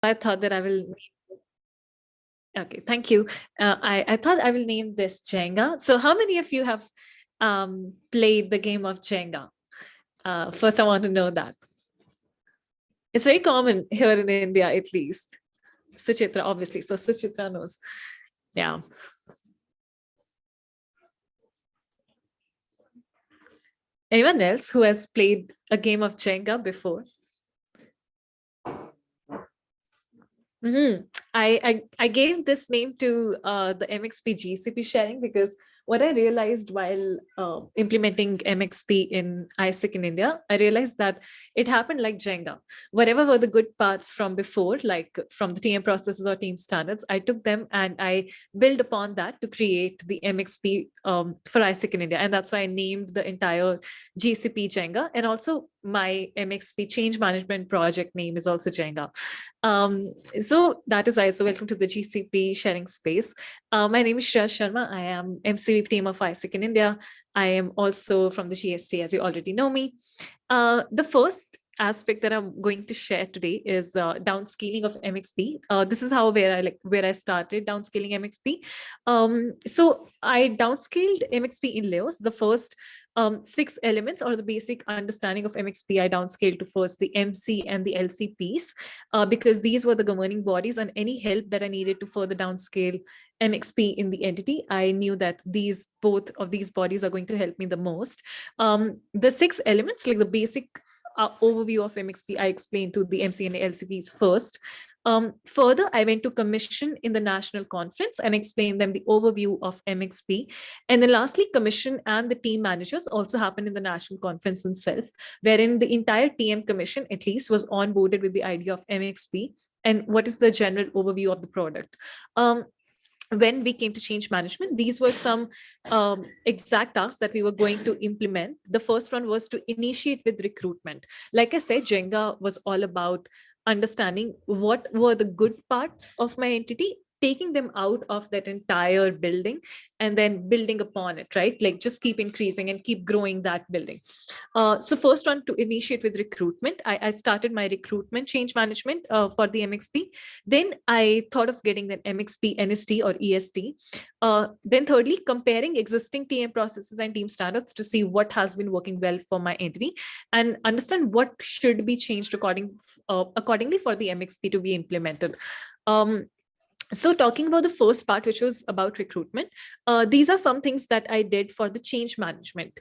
I thought that I will. Okay, thank you. I thought I will name this Jenga. So, how many of you have played the game of Jenga? First, I want to know that. It's very common here in India, at least. Suchitra, obviously. So, Suchitra knows. Yeah. Anyone else who has played a game of Jenga before? I gave this name to the MXP GCP sharing because what I realized while implementing MXP in ISIC in India, I realized that it happened like Jenga. Whatever were the good parts from before, like from the TM processes or team standards, I took them and I built upon that to create the MXP for ISIC in India. And that's why I named the entire GCP Jenga. And also my MXP change management project name is also Jenga. So that is ISO. Welcome to the GCP sharing space. My name is Shreya Sharma. I am MCVP team of ISIC in India. I am also from the GST, as you already know me. The first aspect that I'm going to share today is downscaling of MXP. This is how where I started downscaling MXP. So I downscaled MXP in layers. The first 6 elements or the basic understanding of MXP, I downscaled to first the MC and the LC piece because these were the governing bodies, and any help that I needed to further downscale MXP in the entity, I knew that both of these bodies are going to help me the most. The 6 elements, like the basic overview of MXP, I explained to the MC and the LCPs first. Further, I went to commission in the national conference and explained them the overview of MXP. And then lastly, commission and the team managers also happened in the national conference itself, wherein the entire TM commission at least was onboarded with the idea of MXP and what is the general overview of the product. When we came to change management, these were some exact tasks that we were going to implement. The first one was to initiate with recruitment. Like I said, Jenga was all about understanding what were the good parts of my entity, taking them out of that entire building and then building upon it, right? Like just keep increasing and keep growing that building. So first one, to initiate with recruitment, I started my recruitment change management for the MXP. Then I thought of getting an MXP NST or EST. Then thirdly, comparing existing TM processes and team standards to see what has been working well for my entity and understand what should be changed accordingly for the MXP to be implemented. So talking about the first part, which was about recruitment, these are some things that I did for the change management.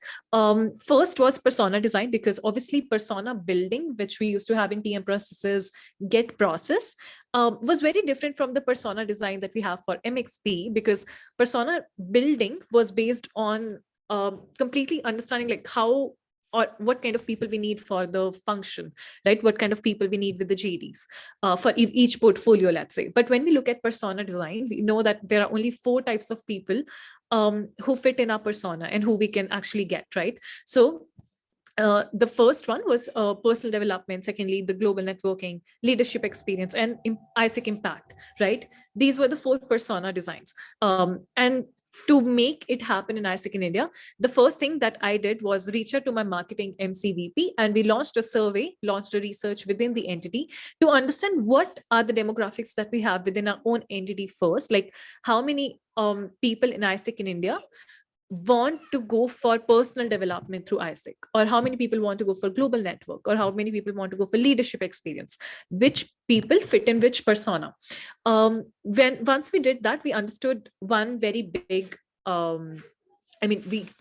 First was persona design, because obviously persona building, which we used to have in TM processes, get process, was very different from the persona design that we have for MXP, because persona building was based on completely understanding like how or what kind of people we need for the function, right? What kind of people we need with the JDs for each portfolio, let's say. But when we look at persona design, we know that there are only 4 types of people who fit in our persona and who we can actually get, right? So the first one was personal development. Secondly, the global networking, leadership experience, and ISIC impact, right? These were the 4 persona designs. And to make it happen in ISIC in India, the first thing that I did was reach out to my marketing MCVP, and we launched a survey, launched a research within the entity to understand what are the demographics that we have within our own entity first, like how many people in ISIC in India want to go for personal development through ISIC, or how many people want to go for global network, or how many people want to go for leadership experience, which people fit in which persona. Once we did that, we understood one very big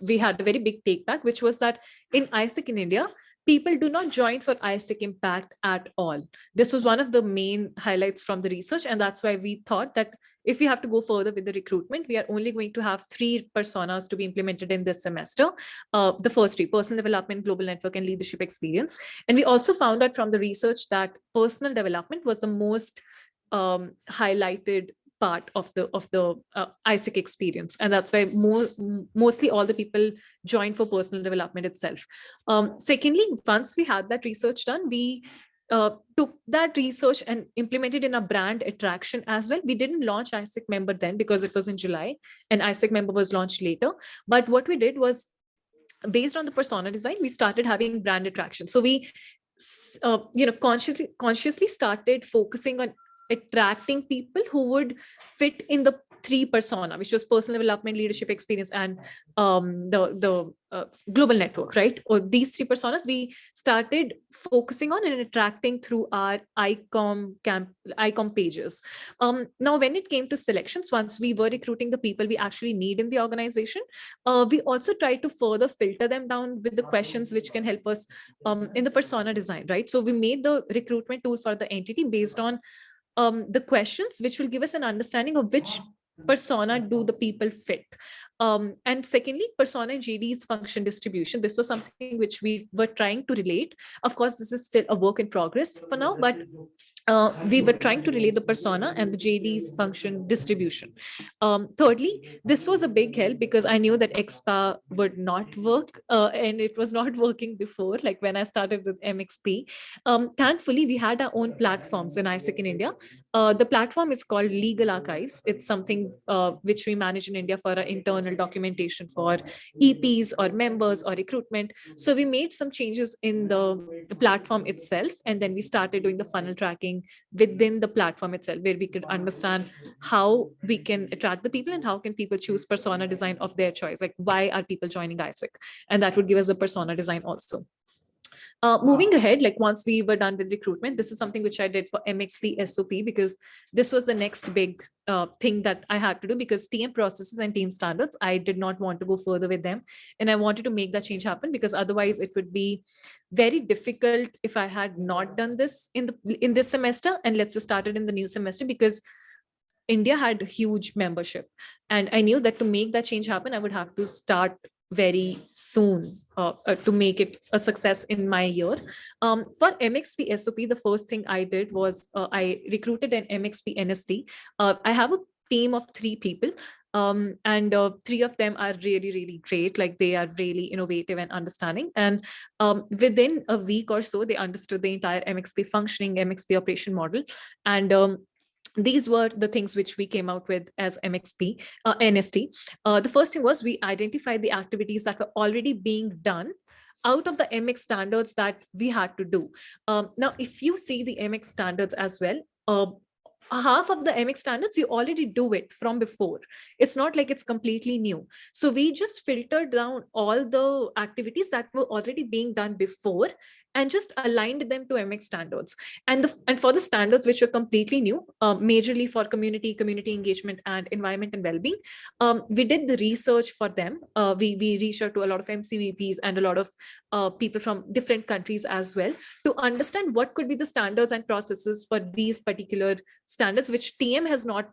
we had a very big take back, which was that in ISIC in India, people do not join for ISIC impact at all. This was one of the main highlights from the research. And that's why we thought that if we have to go further with the recruitment, we are only going to have 3 personas to be implemented in this semester. The first 3, personal development, global network, and leadership experience. And we also found out from the research that personal development was the most highlighted part of the ISIC experience, and that's why mostly all the people joined for personal development itself. Secondly, once we had that research done, we took that research and implemented in a brand attraction as well. We didn't launch ISIC member then because it was in July, and ISIC member was launched later. But what we did was, based on the persona design, we started having brand attraction. So we consciously started focusing on attracting people who would fit in the three persona, which was personal development, leadership experience, and global network, right? Or these three personas we started focusing on and attracting through our icon pages. Now, when it came to selections, once we were recruiting the people we actually need in the organization, we also tried to further filter them down with the questions which can help us in the persona design, right? So we made the recruitment tool for the entity based on the questions, which will give us an understanding of which persona do the people fit. And secondly, persona JD's function distribution. This was something which we were trying to relate. Of course, this is still a work in progress for now, but we were trying to relate the persona and the JD's function distribution. Thirdly, this was a big help because I knew that XPA would not work, and it was not working before, like when I started with MXP. Thankfully, we had our own platforms in ISIC in India. The platform is called Legal Archives. It's something which we manage in India for our internal documentation for EPs or members or recruitment. So we made some changes in the platform itself, and then we started doing the funnel tracking within the platform itself, where we could understand how we can attract the people and how can people choose persona design of their choice, like why are people joining ISIC, and that would give us the persona design also. Moving ahead, like once we were done with recruitment, this is something which I did for MXP SOP, because this was the next big thing that I had to do, because TM processes and team standards, I did not want to go further with them. And I wanted to make that change happen, because otherwise it would be very difficult if I had not done this in this semester. And let's just start it in the new semester, because India had huge membership. And I knew that to make that change happen, I would have to start very soon to make it a success in my year. For MXP SOP, the first thing I did was I recruited an MXP NST. I have a team of 3 people. And 3 of them are really, really great. Like they are really innovative and understanding. And within a week or so, they understood the entire MXP functioning, MXP operation model. And these were the things which we came out with as MXP NST. The first thing was we identified the activities that were already being done out of the MX standards that we had to do. Now, if you see the MX standards as well, half of the MX standards, you already do it from before. It's not like it's completely new. So we just filtered down all the activities that were already being done before and just aligned them to MX standards. And for the standards which are completely new, majorly for community engagement and environment and well-being, we did the research for them. We reached out to a lot of MCVPs and a lot of people from different countries as well, to understand what could be the standards and processes for these particular standards, which TM has not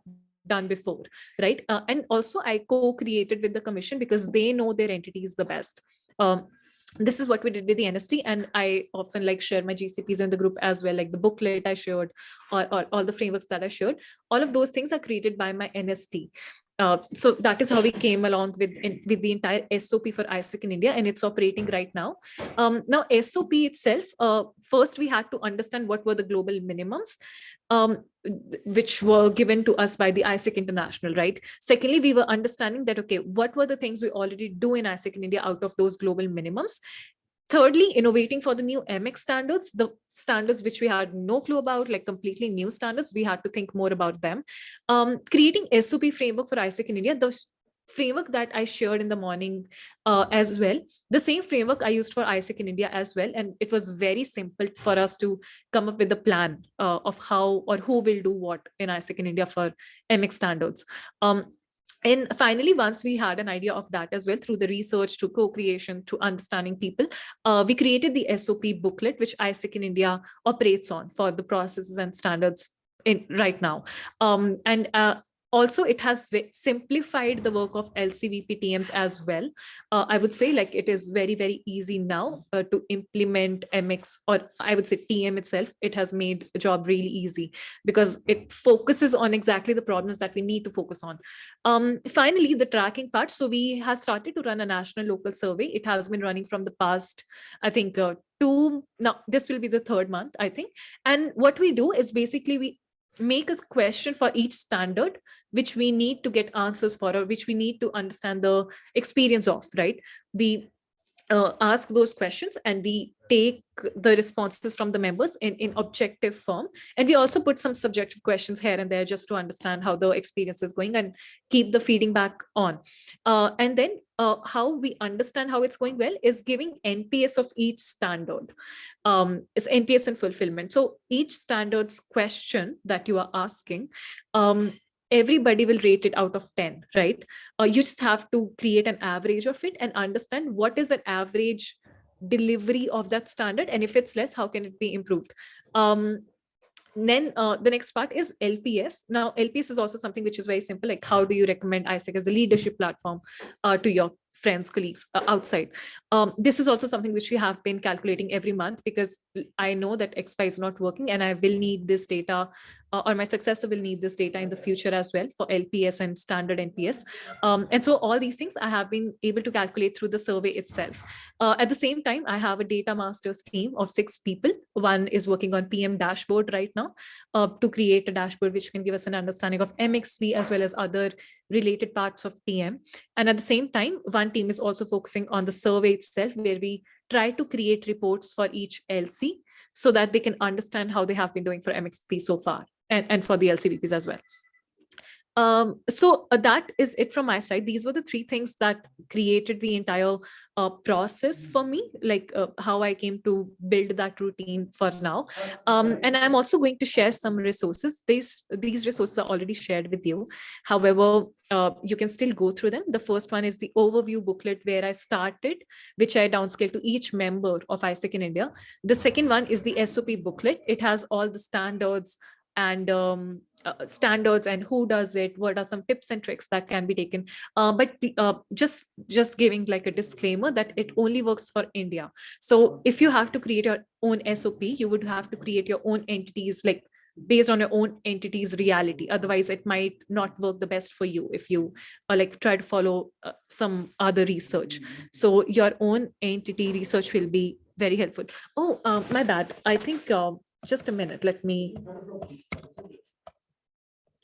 done before, right? And also I co-created with the commission, because they know their entities the best. This is what we did with the NST, and I often like share my GCPs in the group as well, like the booklet I shared, or all the frameworks that I shared. All of those things are created by my NST. So that is how we came along with the entire SOP for ISIC in India, and it's operating right now. Now, SOP itself, first we had to understand what were the global minimums, which were given to us by the ISIC International, right? Secondly, we were understanding that, okay, what were the things we already do in ISIC in India out of those global minimums? Thirdly, innovating for the new MX standards, the standards which we had no clue about, like completely new standards, we had to think more about them. Creating SOP framework for ISIC in India, the framework that I shared in the morning as well, the same framework I used for ISIC in India as well. And it was very simple for us to come up with a plan of how or who will do what in ISIC in India for MX standards. And finally, once we had an idea of that as well, through the research, to co-creation, to understanding people, we created the SOP booklet, which ISIC in India operates on for the processes and standards in right now. And also, it has simplified the work of LCVP TMs as well. I would say, like, it is very, very easy now to implement MX, or I would say TM itself. It has made the job really easy, because it focuses on exactly the problems that we need to focus on. Finally, the tracking part. So we have started to run a national local survey. It has been running from the past, I think, now this will be the 3rd month, I think. And what we do is basically we make a question for each standard, which we need to get answers for, or which we need to understand the experience of, right? We ask those questions, and we take the responses from the members in objective form. And we also put some subjective questions here and there just to understand how the experience is going and keep the feeding back on. And then how we understand how it's going well is giving NPS of each standard. Is NPS and fulfillment. So each standards question that you are asking, everybody will rate it out of 10, right? You just have to create an average of it and understand what is an average delivery of that standard, and if it's less, how can it be improved. Then the next part is LPS. Now, LPS is also something which is very simple, like how do you recommend ISEC as a leadership platform to your friends, colleagues outside. This is also something which we have been calculating every month, because I know that XY is not working and I will need this data, or my successor will need this data in the future as well for LPS and standard NPS. And so all these things I have been able to calculate through the survey itself. At the same time, I have a data masters team of 6 people. One is working on PM dashboard right now to create a dashboard which can give us an understanding of MXP as well as other related parts of PM. And at the same time, one team is also focusing on the survey itself, where we try to create reports for each LC so that they can understand how they have been doing for MXP so far, and for the LCVPs as well. So that is it from my side. These were the 3 things that created the entire process for me, like how I came to build that routine for now. And I'm also going to share some resources. These resources are already shared with you. However, you can still go through them. The first one is the overview booklet where I started, which I downscaled to each member of ISEC in India. The second one is the SOP booklet. It has all the standards and standards and who does it, what are some tips and tricks that can be taken. But just giving like a disclaimer that it only works for India. So if you have to create your own SOP, you would have to create your own entities, like based on your own entity's reality. Otherwise, it might not work the best for you if you like try to follow some other research. So your own entity research will be very helpful. Oh, my bad. I think just a minute. Let me.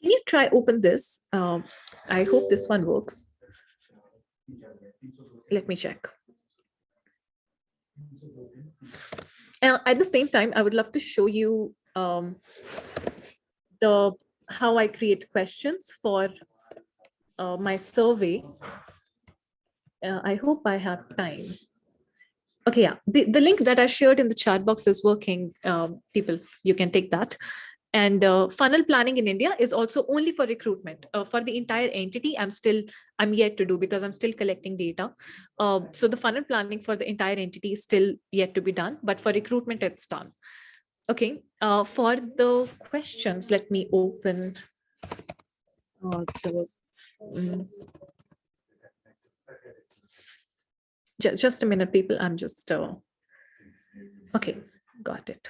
Can you try open this? I hope this one works. Let me check. At the same time, I would love to show you how I create questions for my survey. I hope I have time. Okay, yeah, the link that I shared in the chat box is working. People, you can take that. And funnel planning in India is also only for recruitment. For the entire entity, I'm yet to do, because I'm still collecting data. So the funnel planning for the entire entity is still yet to be done, but for recruitment, it's done. Okay, for the questions, let me open just a minute, people. I'm just, okay, got it.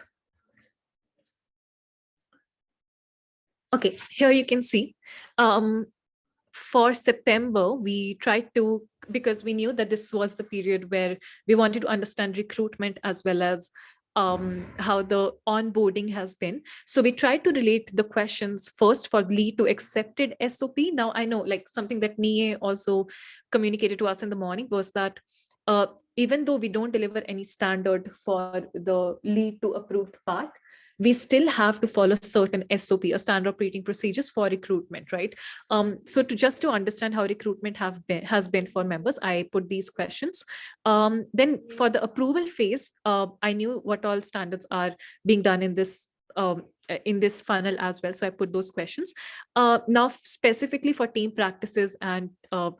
Okay, here you can see for September, we tried to, because we knew that this was the period where we wanted to understand recruitment as well as how the onboarding has been. So we tried to relate the questions first for lead to accepted SOP. Now I know, like something that NIE also communicated to us in the morning was that even though we don't deliver any standard for the lead to approved part, we still have to follow certain SOP, or standard operating procedures for recruitment, right? So to understand how recruitment has been for members, I put these questions. Then for the approval phase, I knew what all standards are being done in this funnel as well. So I put those questions. Now specifically for team practices and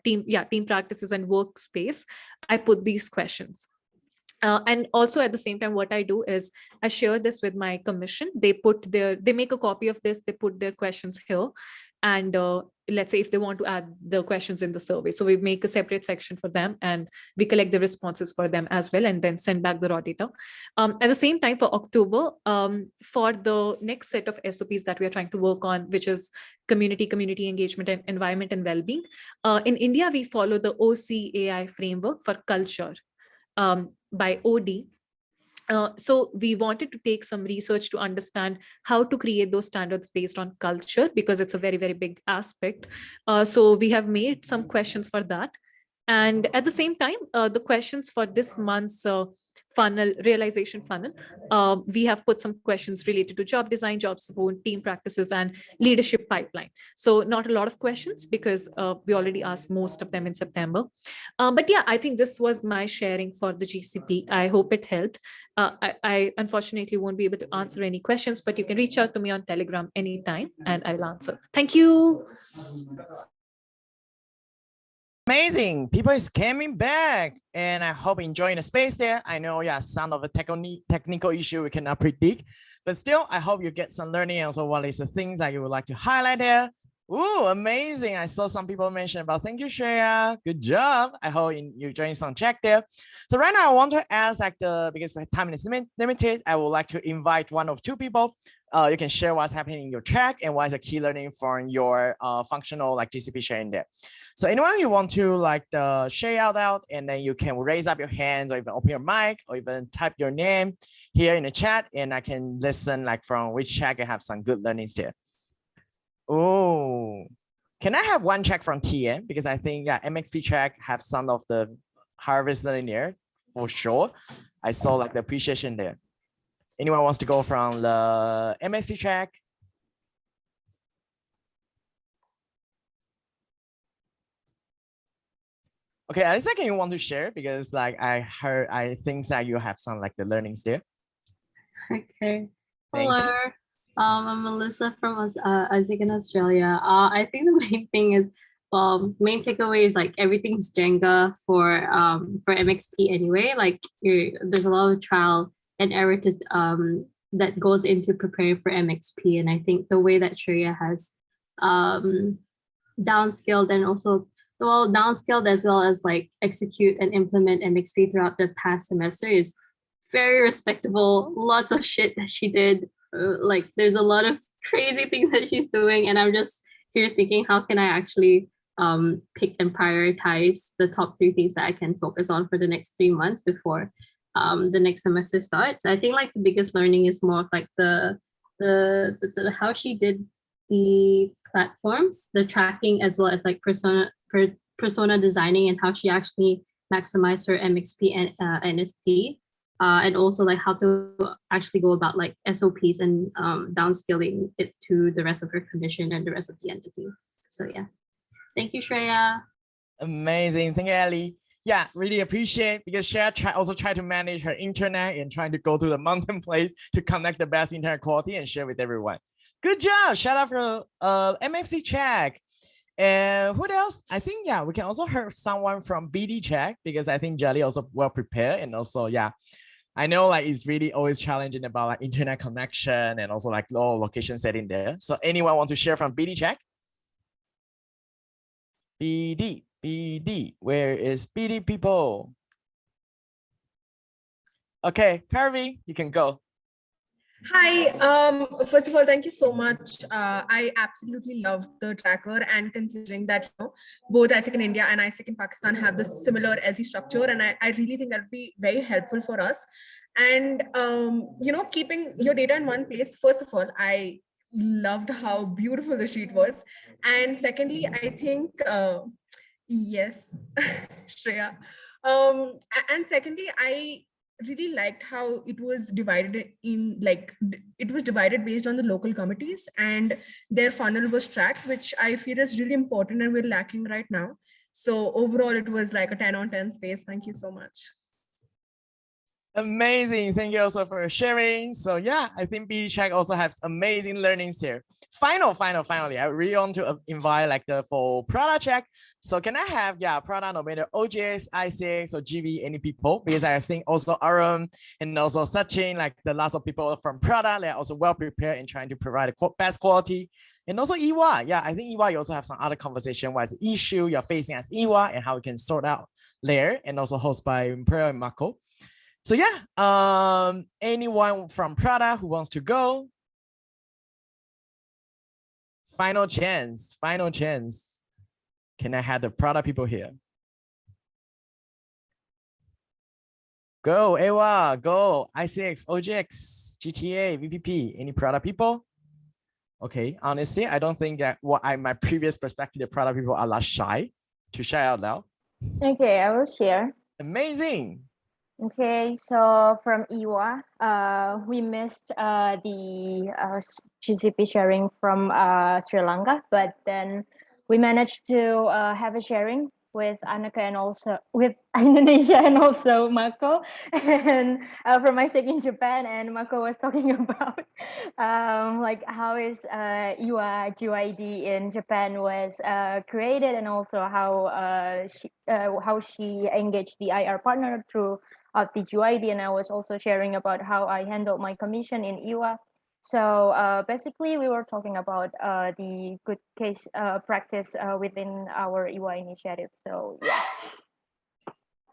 team practices and workspace, I put these questions. And also at the same time, what I do is I share this with my commission. They make a copy of this, they put their questions here. And let's say if they want to add the questions in the survey, so we make a separate section for them and we collect the responses for them as well, and then send back the raw data. At the same time, for October, for the next set of SOPs that we are trying to work on, which is community engagement and environment and well-being, in India, we follow the OCAI framework for culture by OD. So we wanted to take some research to understand how to create those standards based on culture, because it's a very, very big aspect. So we have made some questions for that. And at the same time, the questions for this month's funnel, realization funnel, we have put some questions related to job design, job support, team practices, and leadership pipeline. So not a lot of questions because we already asked most of them in September. But yeah, I think this was my sharing for the GCP. I hope it helped. I unfortunately won't be able to answer any questions, but you can reach out to me on Telegram anytime and I will answer. Thank you. Amazing. People is coming back and I hope enjoying the space there. I know, yeah, some of the technical issue we cannot predict, but still, I hope you get some learning. Also, what is the things that you would like to highlight there? Ooh, amazing. I saw some people mention about, thank you, Shreya. Good job. I hope you're enjoying some check there. So right now I want to ask because my time is limited, I would like to invite one or two people. You can share what's happening in your track and what is the key learning from your functional GCP sharing there. So anyone you want to share out, and then you can raise up your hands or even open your mic or even type your name here in the chat, and I can listen from which track I have some good learnings there. Oh, can I have one track from TM? Because I think MXP track have some of the harvest learning there for sure. I saw the appreciation there. Anyone wants to go from the MXP track? Okay, I second you want to share because I think that you have some the learnings there. Okay. Hello. I'm Melissa from Isaac in Australia. I think the main thing is main takeaway is everything's Jenga for MXP anyway. There's a lot of trial and error that goes into preparing for MXP, and I think the way that Shreya has downscaled and also downscaled as well as execute and implement MXP throughout the past semester is very respectable. Lots of shit that she did. There's a lot of crazy things that she's doing, and I'm just here thinking, how can I actually pick and prioritize the top 3 things that I can focus on for the next 3 months before the next semester starts. I think the biggest learning is more of the how she did the platforms, the tracking, as well as persona designing, and how she actually maximized her MXP and NST, and also how to actually go about SOPs and downscaling it to the rest of her commission and the rest of the entity. So yeah, thank you, Shreya. Amazing, thank you, Ellie. Yeah, really appreciate, because Shreya also try to manage her internet and trying to go to the mountain place to connect the best internet quality and share with everyone. Good job. Shout out for MXC check. And who else? I think, we can also hear someone from BD check, because I think Jelly also well prepared. And also, I know it's really always challenging about internet connection and also low location setting there. So anyone want to share from BD check? BD, where is BD people? Okay, Harvey, you can go. Hi, first of all, thank you so much. I absolutely love the tracker, and considering that both ISEC in India and ISEC in Pakistan have the similar LC structure, and I really think that would be very helpful for us. And keeping your data in one place, first of all, I loved how beautiful the sheet was. And secondly, I think, yes, Shreya. And secondly, I really liked how it was divided in it was divided based on the local committees, and their funnel was tracked, which I feel is really important and we're lacking right now. So overall, it was a 10 on 10 space. Thank you so much. Amazing. Thank you also for sharing. So I think BD Check also has amazing learnings here. Finally, I really want to invite the for product check. So can I have product no matter OJS, I6 or GV, any people? Because I think also Aram and also Sachin, the lots of people from product, they're also well prepared in trying to provide the best quality. And also EY. I think EY, you also have some other conversation. What is the issue you're facing as EY and how we can sort out there, and also hosted by Imperial and Marco. So anyone from Prada who wants to go? Final chance. Can I have the Prada people here? Go, Ewa, go, I6, OGX, GTA, VPP, any Prada people? Okay, honestly, I don't think that my previous perspective, the Prada people are less shy to share out loud. Okay, I will share. Amazing. Okay, so from Iwa, we missed the GCP sharing from Sri Lanka, but then we managed to have a sharing with Anaka and also with Indonesia and also Mako, and from my sake in Japan. And Mako was talking about like how is Iwa GYD in Japan was created, and also how she engaged the IR partner through of the GYD, and I was also sharing about how I handled my commission in IWA. So basically, we were talking about the good case practice within our IWA initiative. So yeah.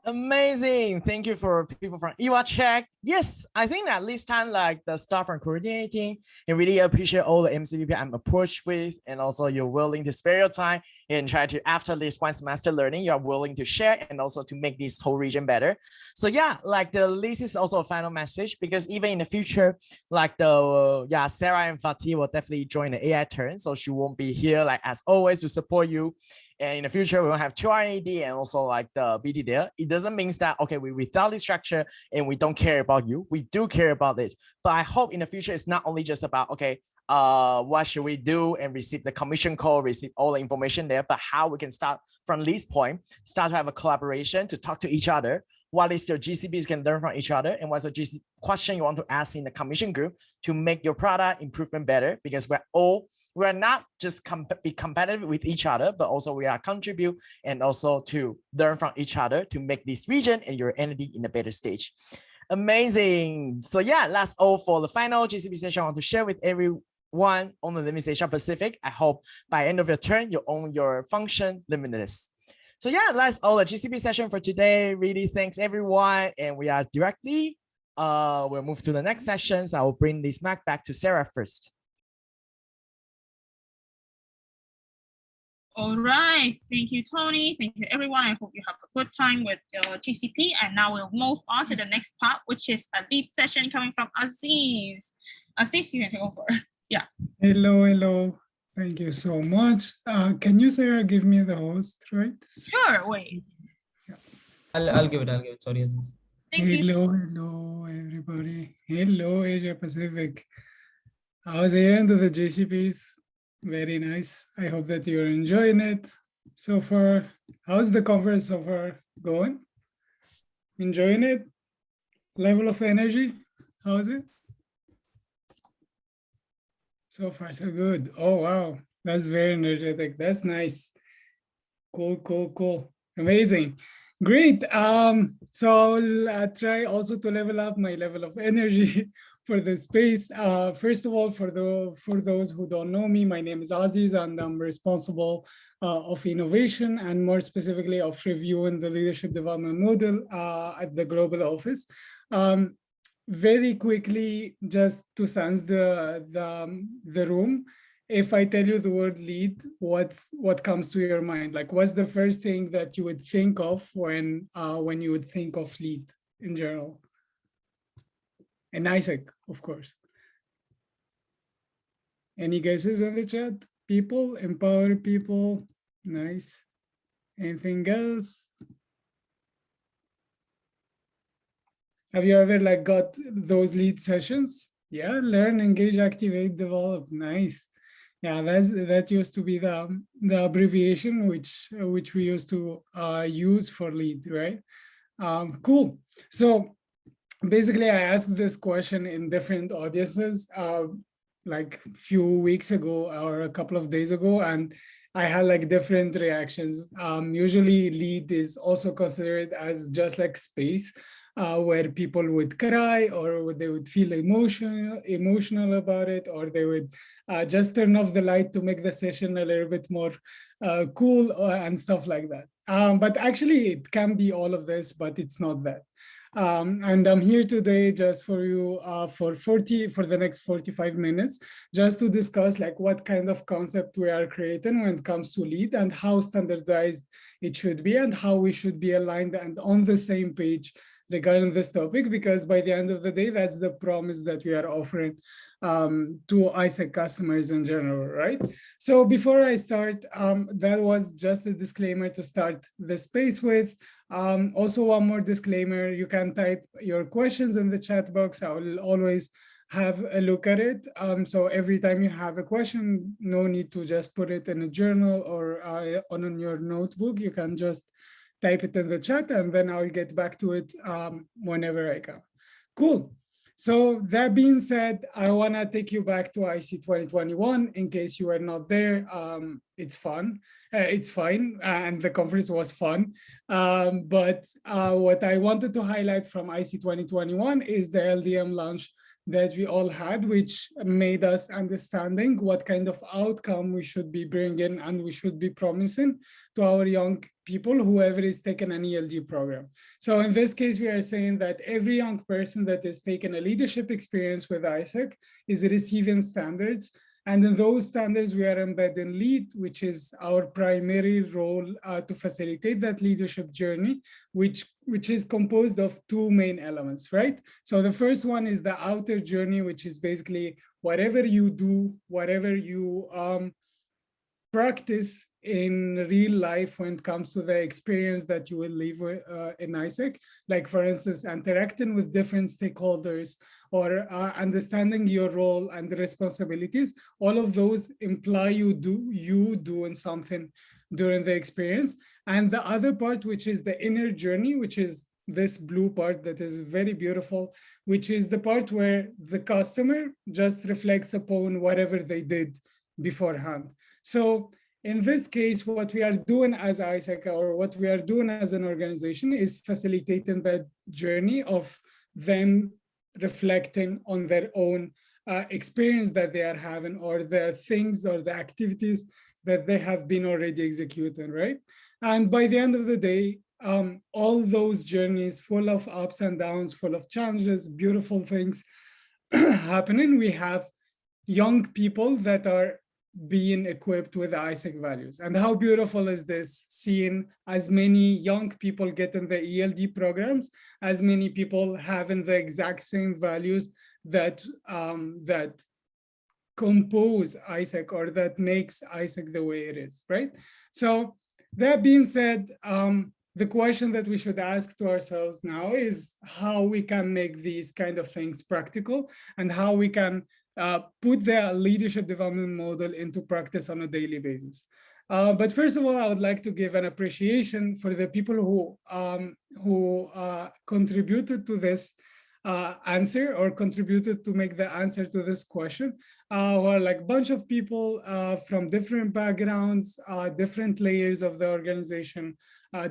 Amazing. Thank you for people from Iwa Check. Yes, I think at this time, like the staff from coordinating, and really appreciate all the MCPP I'm approached with, and also you're willing to spare your time and try to, after this one semester learning, you're willing to share and also to make this whole region better. So yeah, like this is also a final message, because even in the future, like Sarah and Fatih will definitely join the AI turn. So she won't be here like as always to support you. And in the future, we will have 2 RAD and also like the BD there. It doesn't mean that, okay, we without this structure and we don't care about you. We do care about it. But I hope in the future, it's not only just about, okay, what should we do and receive the commission call, receive all the information there, but how we can start from this point, start to have a collaboration to talk to each other. What is your GCPs can learn from each other, and what's the GC question you want to ask in the commission group to make your product improvement better, because we're not just be competitive with each other, but also we are contribute and also to learn from each other to make this region and your entity in a better stage. Amazing. So yeah, that's all for the final GCP session I want to share with everyone on the Limitless Asia Pacific. I hope by end of your turn, you own your function Limitless. So yeah, that's all the GCP session for today. Really thanks everyone. And we are directly, we'll move to the next sessions. I will bring this mic back to Sarah first. All right, thank you, Tony. Thank you, everyone. I hope you have a good time with your GCP. And now we'll move on to the next part, which is a lead session coming from Aziz. Aziz, you can take over. Yeah. Hello. Thank you so much. Can you, Sarah, give me the host, right? Sure, wait. I'll give it. Sorry, Aziz. Hello, everybody. Hello, Asia Pacific. I was here into the GCPs. Very nice. I hope that you're enjoying it so far. How's the conference so far going? Enjoying it? Level of energy? How is it? So far, so good. Oh, wow. That's very energetic. That's nice. Cool. Amazing. Great. So I'll try also to level up my level of energy for the space. First of all, for those who don't know me, my name is Aziz, and I'm responsible of innovation, and more specifically of reviewing the leadership development model at the global office. Very quickly, just to sense the room, if I tell you the word lead, what comes to your mind? Like, what's the first thing that you would think of when you would think of lead in general? And Isaac, of course. Any guesses in the chat? People, empower people. Nice. Anything else? Have you ever like got those lead sessions? Yeah, learn, engage, activate, develop. Nice. Yeah, that used to be the abbreviation which we used to use for lead, right? Cool. So basically, I asked this question in different audiences like a few weeks ago or a couple of days ago, and I had like different reactions. Usually lead is also considered as just like space where people would cry, or they would feel emotional about it, or they would just turn off the light to make the session a little bit more cool and stuff like that. But actually it can be all of this, but it's not that. And I'm here today just for you for the next 45 minutes, just to discuss like what kind of concept we are creating when it comes to lead, and how standardized it should be, and how we should be aligned and on the same page regarding this topic, because by the end of the day, that's the promise that we are offering to ISEC customers in general, right? So before I start, that was just a disclaimer to start the space with. Also, one more disclaimer, you can type your questions in the chat box. I will always have a look at it. So every time you have a question, no need to just put it in a journal or on your notebook. You can just type it in the chat and then I'll get back to it whenever I can. Cool. So that being said, I want to take you back to IC 2021 in case you were not there. It's fun. It's fine. And the conference was fun. But what I wanted to highlight from IC 2021 is the LDM launch that we all had, which made us understanding what kind of outcome we should be bringing and we should be promising to our young people, whoever is taking an ELD program. So in this case, we are saying that every young person that is taking a leadership experience with ISEC is receiving standards. And in those standards, we are embedding LEAD, which is our primary role to facilitate that leadership journey, which is composed of two main elements, right? So the first one is the outer journey, which is basically whatever you do, whatever you practice in real life when it comes to the experience that you will live in ISEC, like for instance, interacting with different stakeholders or understanding your role and the responsibilities. All of those imply you doing something during the experience. And the other part, which is the inner journey, which is this blue part that is very beautiful, which is the part where the customer just reflects upon whatever they did beforehand. So in this case, what we are doing as ISEC or what we are doing as an organization is facilitating that journey of them reflecting on their own experience that they are having or the things or the activities that they have been already executing, right? And by the end of the day, all those journeys full of ups and downs, full of challenges, beautiful things happening, we have young people that are being equipped with the ISEC values. And how beautiful is this, seeing as many young people getting the ELD programs, as many people having the exact same values that, that compose ISEC or that makes ISEC the way it is, right? So that being said, the question that we should ask to ourselves now is how we can make these kind of things practical and how we can put the leadership development model into practice on a daily basis. But first of all, I would like to give an appreciation for the people who contributed to this answer or contributed to make the answer to this question, who are like a bunch of people from different backgrounds, different layers of the organization,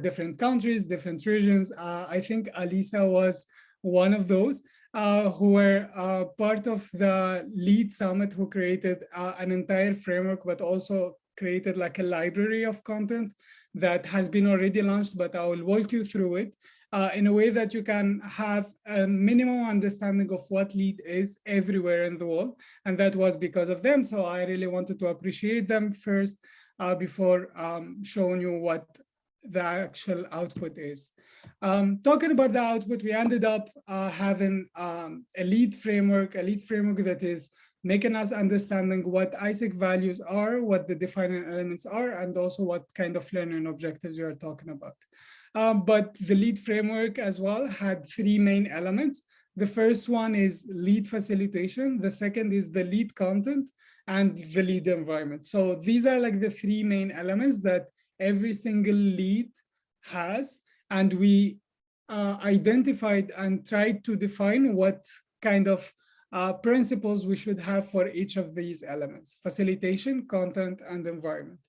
different countries, different regions. I think Alisa was one of those. Who were part of the LEAD Summit, who created an entire framework, but also created like a library of content that has been already launched, but I will walk you through it in a way that you can have a minimum understanding of what LEAD is everywhere in the world. And that was because of them. So I really wanted to appreciate them first before showing you what the actual output is. Talking about the output, we ended up having a LEAD framework that is making us understanding what ISEC values are, what the defining elements are, and also what kind of learning objectives we are talking about. But the LEAD framework as well had three main elements. The first one is LEAD facilitation. The second is the LEAD content and the LEAD environment. So these are like the three main elements that every single LEAD has, and we identified and tried to define what kind of principles we should have for each of these elements: facilitation, content, and environment.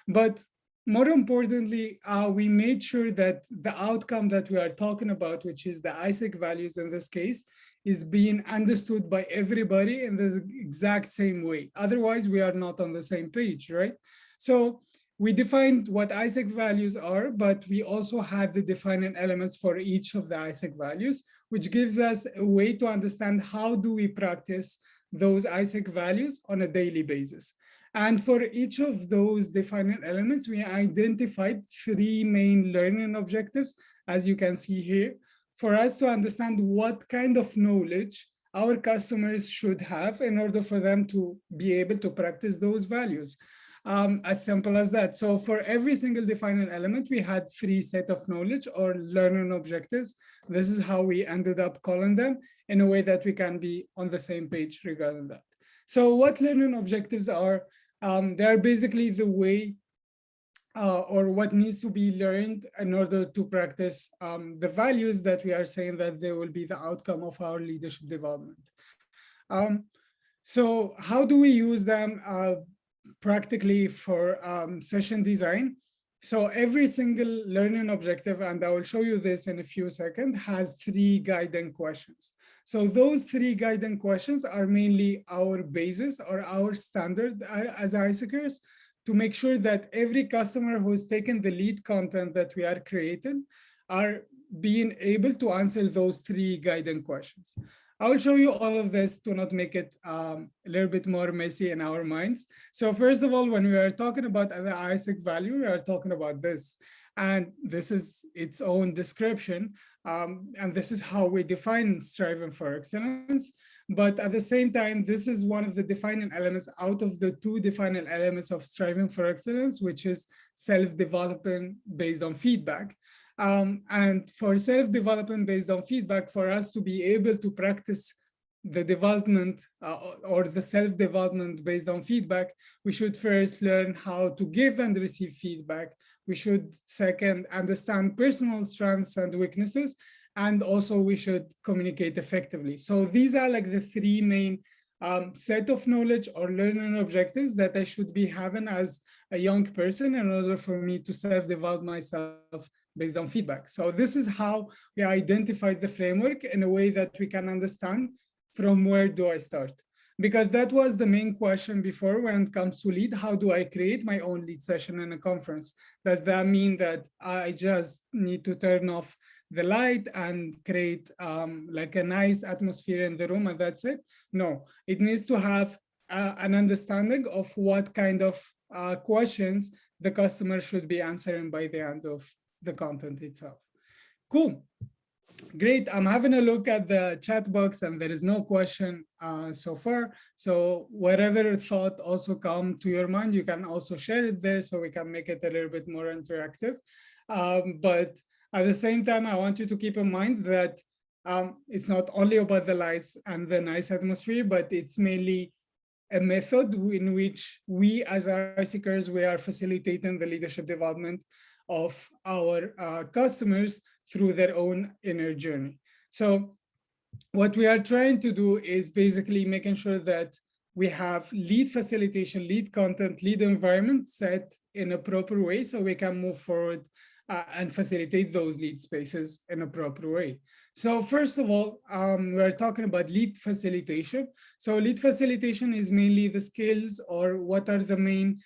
But more importantly, we made sure that the outcome that we are talking about, which is the ISEC values in this case, is being understood by everybody in the exact same way. Otherwise, we are not on the same page, right? So we defined what ISEC values are, but we also had the defining elements for each of the ISEC values, which gives us a way to understand how do we practice those ISEC values on a daily basis. And for each of those defining elements, we identified three main learning objectives, as you can see here. for us to understand what kind of knowledge our customers should have in order for them to be able to practice those values. As simple as that. So for every single defining element, we had 3 sets of knowledge or learning objectives. This is how we ended up calling them in a way that we can be on the same page regarding that. So what learning objectives are? They are basically the way or what needs to be learned in order to practice the values that we are saying that they will be the outcome of our leadership development. So how do we use them practically for session design? So every single learning objective, and I will show you this in a few seconds, has 3 guiding questions. So those 3 guiding questions are mainly our basis or our standard as ISACers to make sure that every customer who's taken the lead content that we are creating are being able to answer those 3 guiding questions. I will show you all of this to not make it a little bit more messy in our minds. So first of all, when we are talking about the ISAC value, we are talking about this. And this is its own description. And this is how we define striving for excellence. But at the same time, this is one of the defining elements out of the 2 defining elements of striving for excellence, which is self-development based on feedback. And for self-development based on feedback, for us to be able to practice the development or the self-development based on feedback, we should first learn how to give and receive feedback. We should second understand personal strengths and weaknesses, and also we should communicate effectively. So these are like the 3 main set of knowledge or learning objectives that I should be having as a young person in order for me to self-develop myself based on feedback. So this is how we identified the framework in a way that we can understand from where do I start? Because that was the main question before when it comes to lead. How do I create my own lead session in a conference? Does that mean that I just need to turn off the light and create like a nice atmosphere in the room and that's it? No, it needs to have an understanding of what kind of questions the customer should be answering by the end of the content itself. Cool. Great. I'm having a look at the chat box and there is no question so far. So whatever thought also come to your mind, you can also share it there so we can make it a little bit more interactive. But at the same time, I want you to keep in mind that it's not only about the lights and the nice atmosphere, but it's mainly a method in which we as ISACers, we are facilitating the leadership development of our customers through their own inner journey. So what we are trying to do is basically making sure that we have lead facilitation, lead content, lead environment set in a proper way so we can move forward and facilitate those lead spaces in a proper way. So first of all, we're talking about lead facilitation. So lead facilitation is mainly the skills or what are the main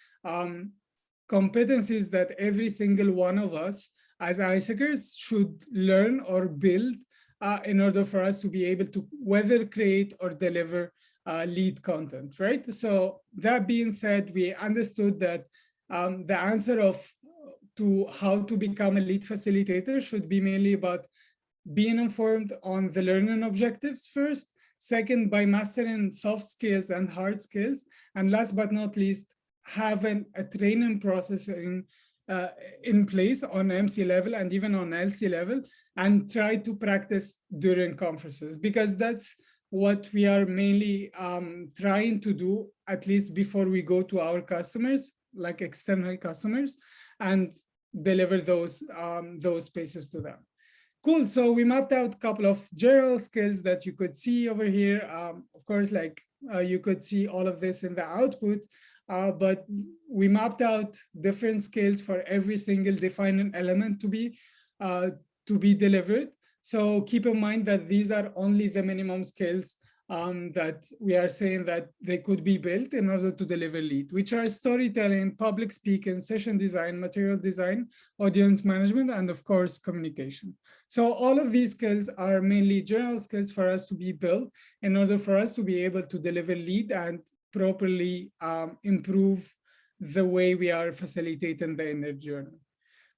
competencies that every single one of us as ISACers should learn or build in order for us to be able to whether create or deliver lead content, right? So that being said, we understood that the answer to how to become a lead facilitator should be mainly about being informed on the learning objectives first, second, by mastering soft skills and hard skills, and last but not least, having a training process in place on MC level and even on LC level, and try to practice during conferences, because that's what we are mainly trying to do, at least before we go to our customers, like external customers, and deliver those spaces to them. Cool. So we mapped out a couple of general skills that you could see over here. Of course, like you could see all of this in the output, but we mapped out different skills for every single defining element to be delivered. So keep in mind that these are only the minimum skills that we are saying that they could be built in order to deliver lead, which are storytelling, public speaking, session design, material design, audience management, and of course, communication. So all of these skills are mainly general skills for us to be built in order for us to be able to deliver lead and properly improve the way we are facilitating the inner journey.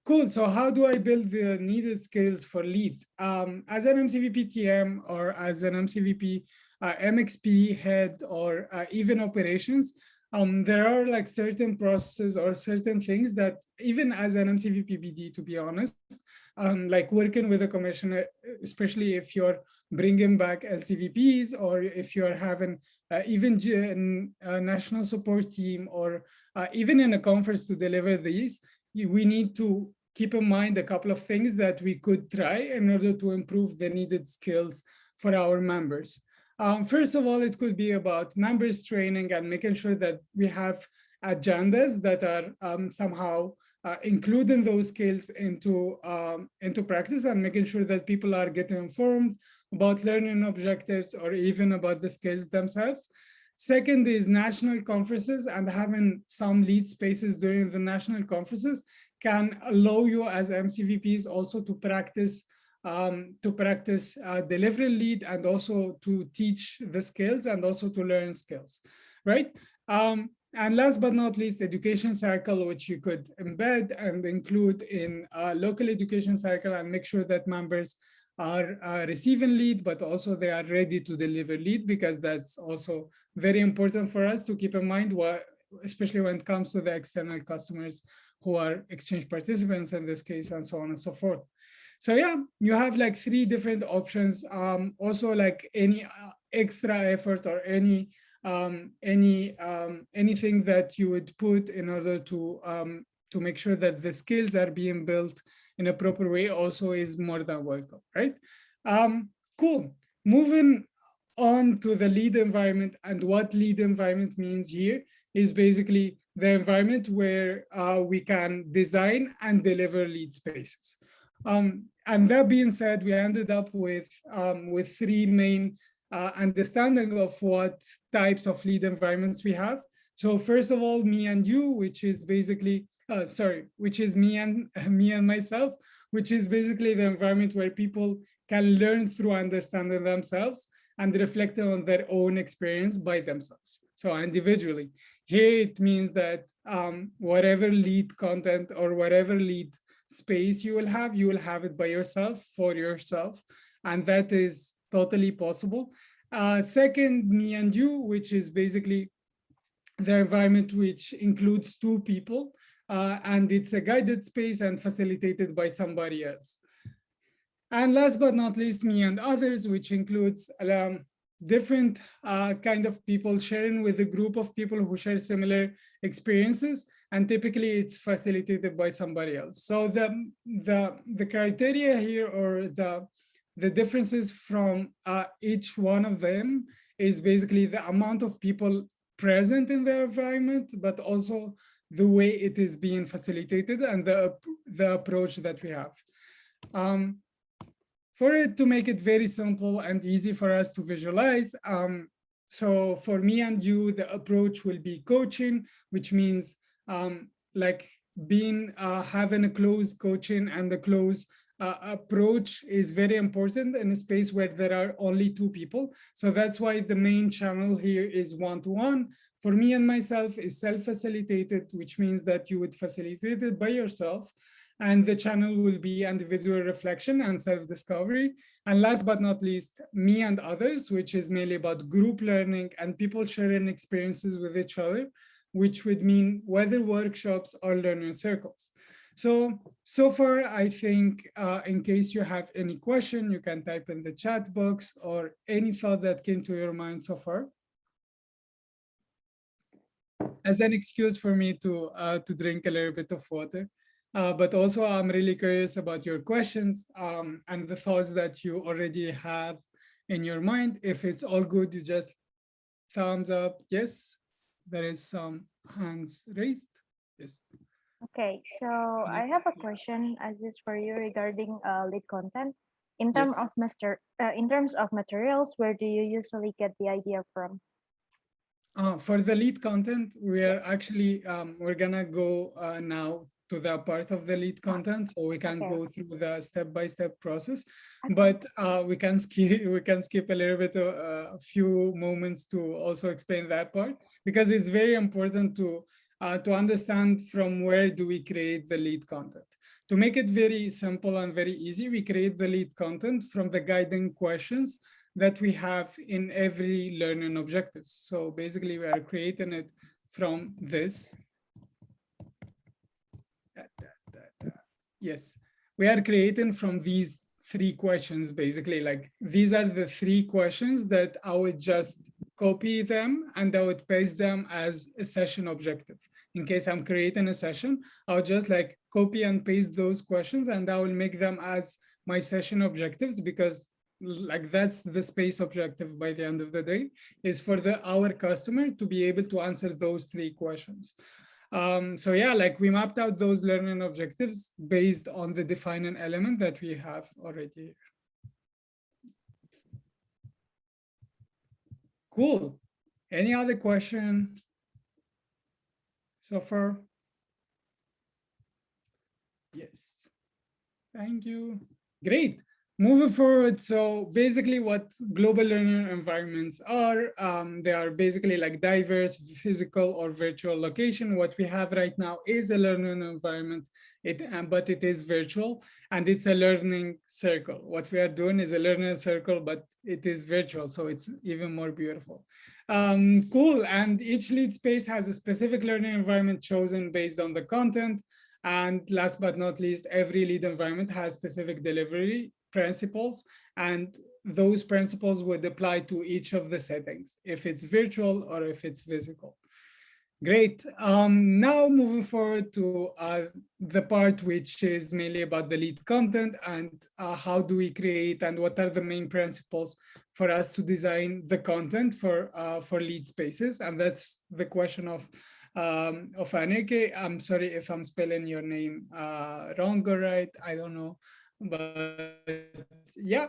Cool. So how do I build the needed skills for lead? As an MCVP TM or as an MCVP MXP head or even operations, there are like certain processes or certain things that even as an MCVP BD, to be honest, like working with a commissioner, especially if you're bringing back LCVPs or if you're having even a national support team or even in a conference to deliver these, we need to keep in mind a couple of things that we could try in order to improve the needed skills for our members. First of all, it could be about members training and making sure that we have agendas that are somehow including those skills into practice and making sure that people are getting informed about learning objectives or even about the skills themselves. Second is national conferences, and having some lead spaces during the national conferences can allow you as MCVPs also to practice delivering lead and also to teach the skills and also to learn skills, right? And last but not least, education cycle, which you could embed and include in a local education cycle and make sure that members are receiving lead, but also they are ready to deliver lead, because that's also very important for us to keep in mind, especially when it comes to the external customers who are exchange participants in this case, and so on and so forth. So yeah, you have like 3 different options. Also, like any extra effort or anything that you would put in order to make sure that the skills are being built in a proper way also is more than welcome, right? Cool. Moving on to the lead environment, and what lead environment means here is basically the environment where we can design and deliver lead spaces. And that being said, we ended up with 3 main understanding of what types of lead environments we have. So first of all, me and you, which is basically, which is me and myself, which is basically the environment where people can learn through understanding themselves and reflecting on their own experience by themselves. So individually, here it means that whatever lead content or whatever lead space you will have it by yourself, for yourself, and that is totally possible. Second, me and you, which is basically the environment which includes 2 people, and it's a guided space and facilitated by somebody else. And last but not least, me and others, which includes different kind of people sharing with a group of people who share similar experiences, and typically it's facilitated by somebody else. So the criteria here, or the differences from each one of them, is basically the amount of people present in the environment, but also the way it is being facilitated and the approach that we have. For it to make it very simple and easy for us to visualize, so for me and you, the approach will be coaching, which means like having a close coaching, and the close approach is very important in a space where there are only 2 people. So that's why the main channel here is one-to-one. For me and myself is self-facilitated, which means that you would facilitate it by yourself. And the channel will be individual reflection and self-discovery. And last but not least, me and others, which is mainly about group learning and people sharing experiences with each other, which would mean whether workshops or learning circles. So far, I think in case you have any question, you can type in the chat box or any thought that came to your mind so far, as an excuse for me to drink a little bit of water. But also, I'm really curious about your questions and the thoughts that you already have in your mind. If it's all good, you just thumbs up. Yes, there is some hands raised. Yes. Okay, so I have a question as is for you regarding lead content. In terms of materials, where do you usually get the idea from? For the lead content, we are actually we're gonna go now to the part of the lead content, so we can go through the step-by-step process. But we can skip a little bit a few moments to also explain that part, because it's very important to understand from where do we create the lead content. To make it very simple and very easy, we create the lead content from the guiding questions that we have in every learning objectives. So basically we are creating it from this. Yes, we are creating from these 3 questions, basically. Like, these are the 3 questions that I would just copy them and I would paste them as a session objective. In case I'm creating a session, I'll just like copy and paste those questions and I will make them as my session objectives, because like that's the space objective by the end of the day, is for our customer to be able to answer those 3 questions. So yeah, like we mapped out those learning objectives based on the defining element that we have already here. Cool. Any other question so far? Yes. Thank you. Great. Moving forward, so basically what global learning environments are, they are basically like diverse physical or virtual location. What we have right now is a learning environment, but it is virtual, and it's a learning circle. What we are doing is a learning circle, but it is virtual, so it's even more beautiful. Cool, and each lead space has a specific learning environment chosen based on the content. And last but not least, every lead environment has specific delivery principles, and those principles would apply to each of the settings, if it's virtual or if it's physical. Great. Now moving forward to the part which is mainly about the lead content and how do we create and what are the main principles for us to design the content for lead spaces. And that's the question of Anike. I'm sorry if I'm spelling your name wrong or right, I don't know. But yeah,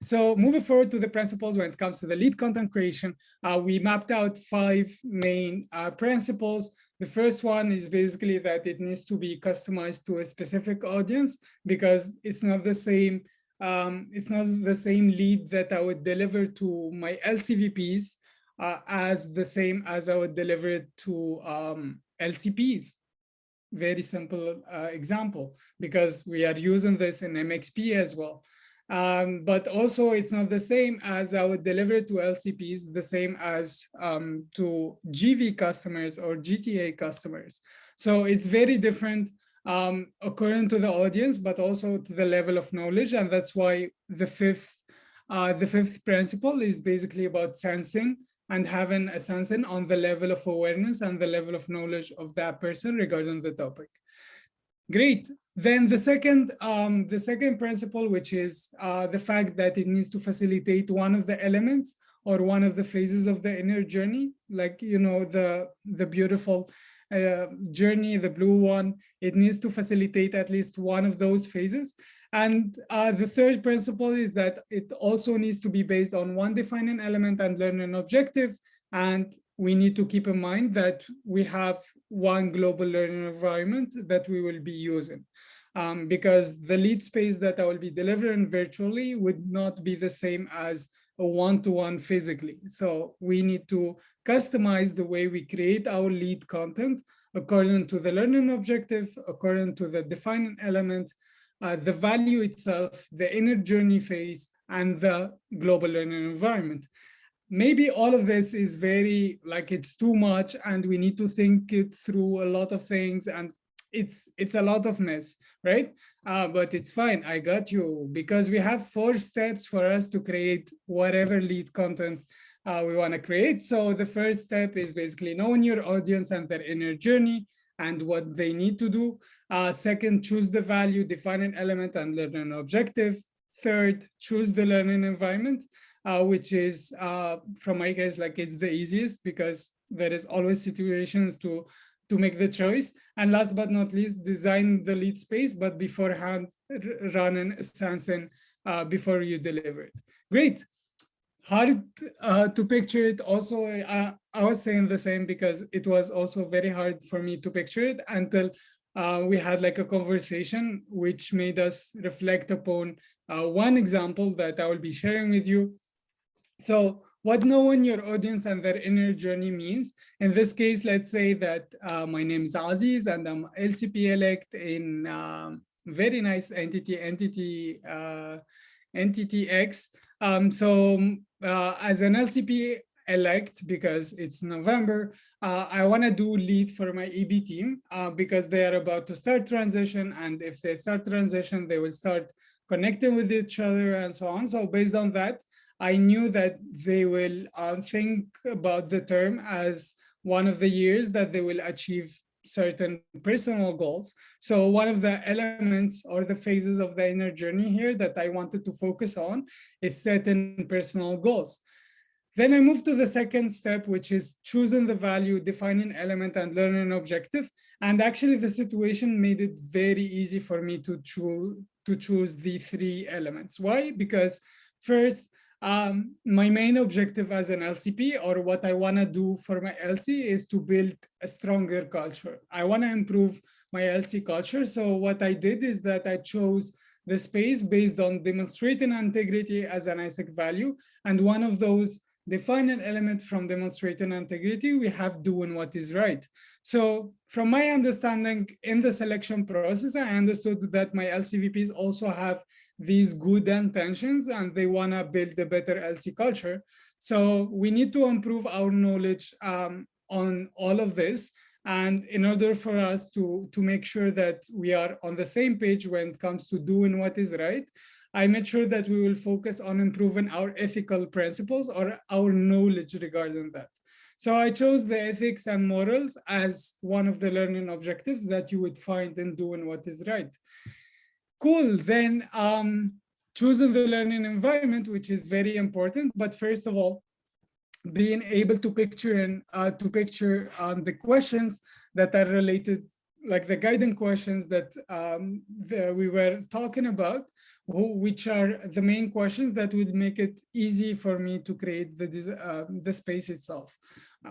so moving forward to the principles when it comes to the lead content creation, we mapped out 5 main principles. The first one is basically that it needs to be customized to a specific audience, because it's not the same lead that I would deliver to my LCVPs as the same as I would deliver it to LCPs. Very simple example, because we are using this in MXP as well. But also it's not the same as I would deliver it to LCPs, the same as to GV customers or GTA customers. So it's very different according to the audience, but also to the level of knowledge. And that's why the fifth principle is basically about sensing and having a sensing on the level of awareness and the level of knowledge of that person regarding the topic. Great. Then the second principle, which is the fact that it needs to facilitate one of the elements or one of the phases of the inner journey, like, you know, the beautiful journey, the blue one. It needs to facilitate at least one of those phases. And the third principle is that it also needs to be based on one defining element and learning objective. And we need to keep in mind that we have one global learning environment that we will be using, because the lead space that I will be delivering virtually would not be the same as a one-to-one physically. So we need to customize the way we create our lead content according to the learning objective, according to the defining element, the value itself, the inner journey phase, and the global learning environment. Maybe all of this is very, like, it's too much and we need to think it through a lot of things, and it's a lot of mess, right? But it's fine, I got you, because we have 4 steps for us to create whatever lead content we want to create. So the first step is basically knowing your audience and their inner journey and what they need to do. Second, choose the value, define an element, and learning objective. Third, choose the learning environment, which is, from my case, like, it's the easiest because there is always situations to make the choice. And last but not least, design the lead space, but beforehand, run an sensing before you deliver it. Great. Hard to picture it also. I was saying the same because it was also very hard for me to picture it until we had like a conversation which made us reflect upon one example that I will be sharing with you. So what knowing your audience and their inner journey means. In this case, let's say that my name is Aziz and I'm LCP elect in very nice entity X. As an LCP elect, because it's November, I want to do lead for my EB team because they are about to start transition. And if they start transition, they will start connecting with each other and so on. So based on that, I knew that they will think about the term as one of the years that they will achieve certain personal goals. So one of the elements or the phases of the inner journey here that I wanted to focus on is setting personal goals. Then I moved to the second step, which is choosing the value, defining element, and learning an objective. And actually, the situation made it very easy for me to choose the three elements. Why? Because first, my main objective as an LCP, or what I want to do for my LC, is to build a stronger culture. I want to improve my LC culture. So what I did is that I chose the space based on demonstrating integrity as an ISEC value. And one of those defining element from demonstrating integrity, we have doing what is right. So from my understanding in the selection process, I understood that my LCVPs also have these good intentions and they want to build a better LC culture. So we need to improve our knowledge on all of this. And in order for us to make sure that we are on the same page when it comes to doing what is right, I made sure that we will focus on improving our ethical principles or our knowledge regarding that. So I chose the ethics and morals as one of the learning objectives that you would find in doing what is right. Cool, then choosing the learning environment, which is very important. But first of all, being able to picture the questions that are related, like the guiding questions that we were talking about, which are the main questions that would make it easy for me to create the space itself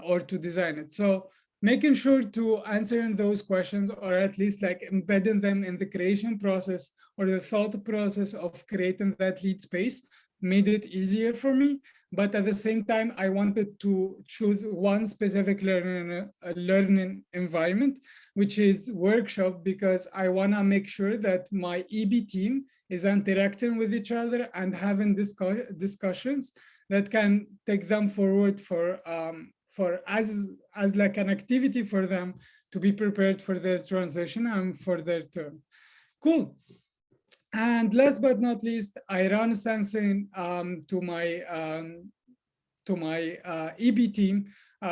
or to design it. So making sure to answer those questions, or at least like embedding them in the creation process or the thought process of creating that lead space, made it easier for me. But at the same time, I wanted to choose one specific learning environment, which is workshop, because I want to make sure that my EB team is interacting with each other and having discussions that can take them forward for as like an activity for them to be prepared for their transition and for their term. Cool. And last but not least, I run sensing to my EB team,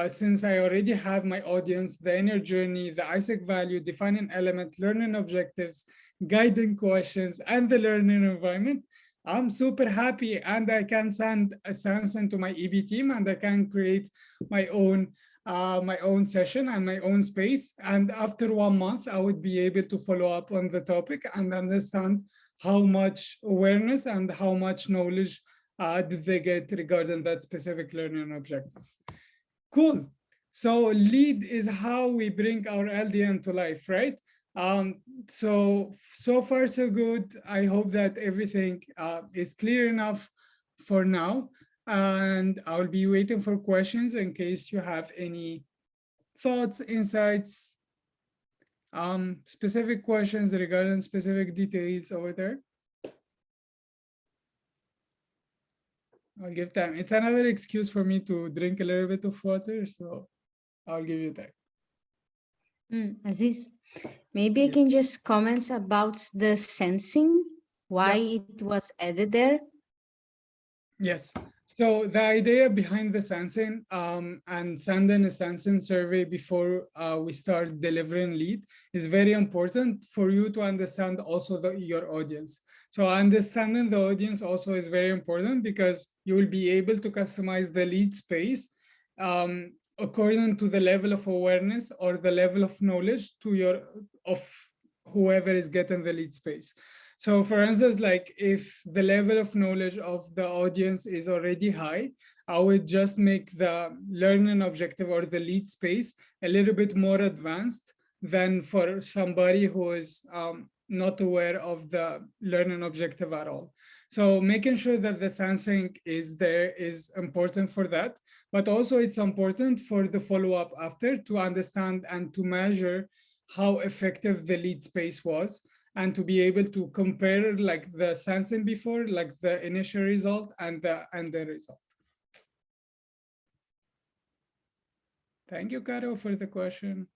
since I already have my audience, the inner journey, the ISEC value, defining element, learning objectives, guiding questions, and the learning environment. I'm super happy, and I can send a sensing to my EB team, and I can create my own session and my own space. And after 1 month, I would be able to follow up on the topic and understand how much awareness and how much knowledge did they get regarding that specific learning objective. Cool. So lead is how we bring our LDM to life, right? So far so good. I hope that everything is clear enough for now. And I'll be waiting for questions in case you have any thoughts, insights, specific questions regarding specific details over there. I'll give time. It's another excuse for me to drink a little bit of water, so I'll give you time. Aziz, maybe I can just comment about the sensing, why it was added there. Yes. So the idea behind the sensing and sending a sensing survey before we start delivering lead is very important for you to understand also your audience. So understanding the audience also is very important, because you will be able to customize the lead space according to the level of awareness or the level of knowledge of whoever is getting the lead space. So for instance, like if the level of knowledge of the audience is already high, I would just make the learning objective or the lead space a little bit more advanced than for somebody who is not aware of the learning objective at all. So making sure that the sensing is there is important for that, but also it's important for the follow-up after to understand and to measure how effective the lead space was. and to be able to compare like the sensing before, like the initial result and the result. Thank you, Caro, for the question.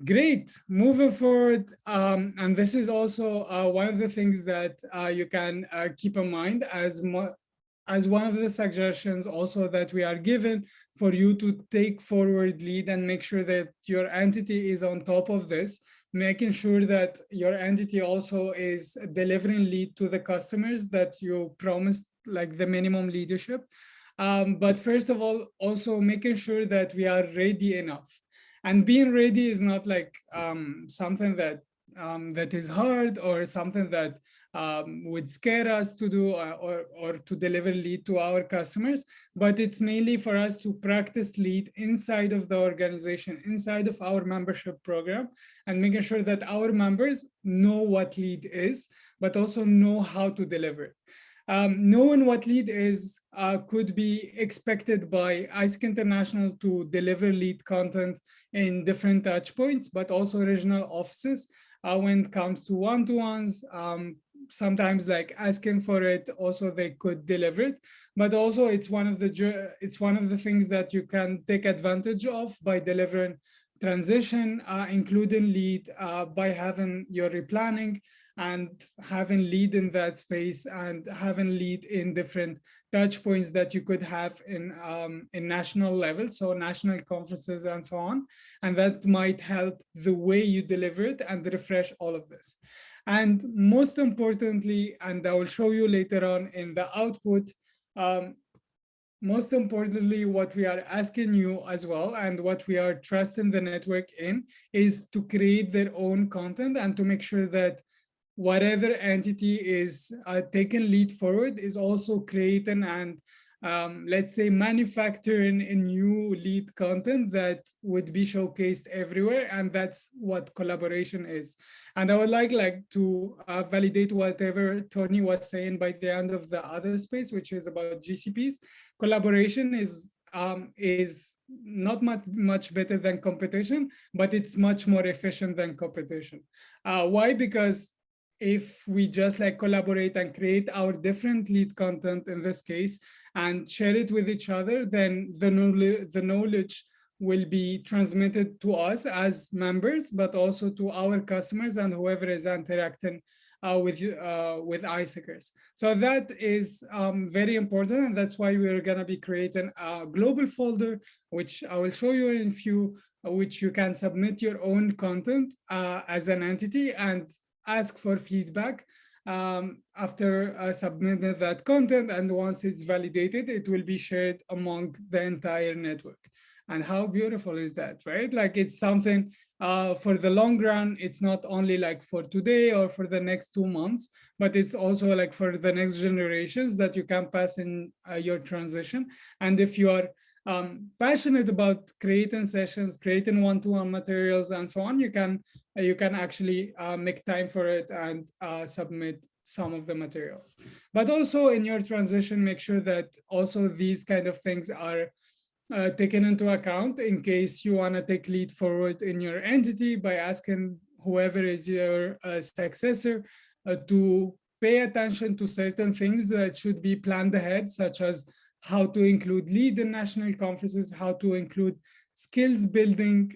Great, moving forward, and this is also one of the things that you can keep in mind as one of the suggestions also that we are given for you to take forward lead and make sure that your entity is on top of this, making sure that your entity also is delivering lead to the customers that you promised, like the minimum leadership. But first of all, also making sure that we are ready enough. And being ready is not like something that that is hard or something that would scare us to do or to deliver lead to our customers, but it's mainly for us to practice lead inside of the organization, inside of our membership program, and making sure that our members know what lead is, but also know how to deliver it. Knowing what lead is could be expected by ISEC International to deliver lead content in different touch points, but also regional offices when it comes to one-to-ones, sometimes like asking for it, also they could deliver it. But also it's one of the things that you can take advantage of by delivering transition, including lead, by having your replanning and having lead in that space and having lead in different touch points that you could have in national level, so national conferences and so on. And that might help the way you deliver it and refresh all of this. And most importantly, and I will show you later on in the output, most importantly, what we are asking you as well, and what we are trusting the network in, is to create their own content and to make sure that whatever entity is taking lead forward is also creating and let's say manufacturing a new lead content that would be showcased everywhere. And that's what collaboration is. And I would like to validate whatever Tony was saying by the end of the other space, which is about GCPs. Collaboration is not much better than competition, but it's much more efficient than competition. Why? Because if we just collaborate and create our different lead content in this case and share it with each other, then the knowledge will be transmitted to us as members, but also to our customers and whoever is interacting with ISECers. So that is very important, and that's why we're going to be creating a global folder, which I will show you in a few, which you can submit your own content as an entity and ask for feedback after submitting that content. And once it's validated, it will be shared among the entire network. And how beautiful is that, right? Like it's something for the long run. It's not only like for today or for the next 2 months, but it's also like for the next generations that you can pass in your transition. And if you are passionate about creating sessions, creating one-to-one materials and so on, you can actually make time for it and submit some of the material. But also in your transition, make sure that also these kind of things are taken into account in case you want to take lead forward in your entity by asking whoever is your successor to pay attention to certain things that should be planned ahead, such as how to include lead in national conferences, how to include skills building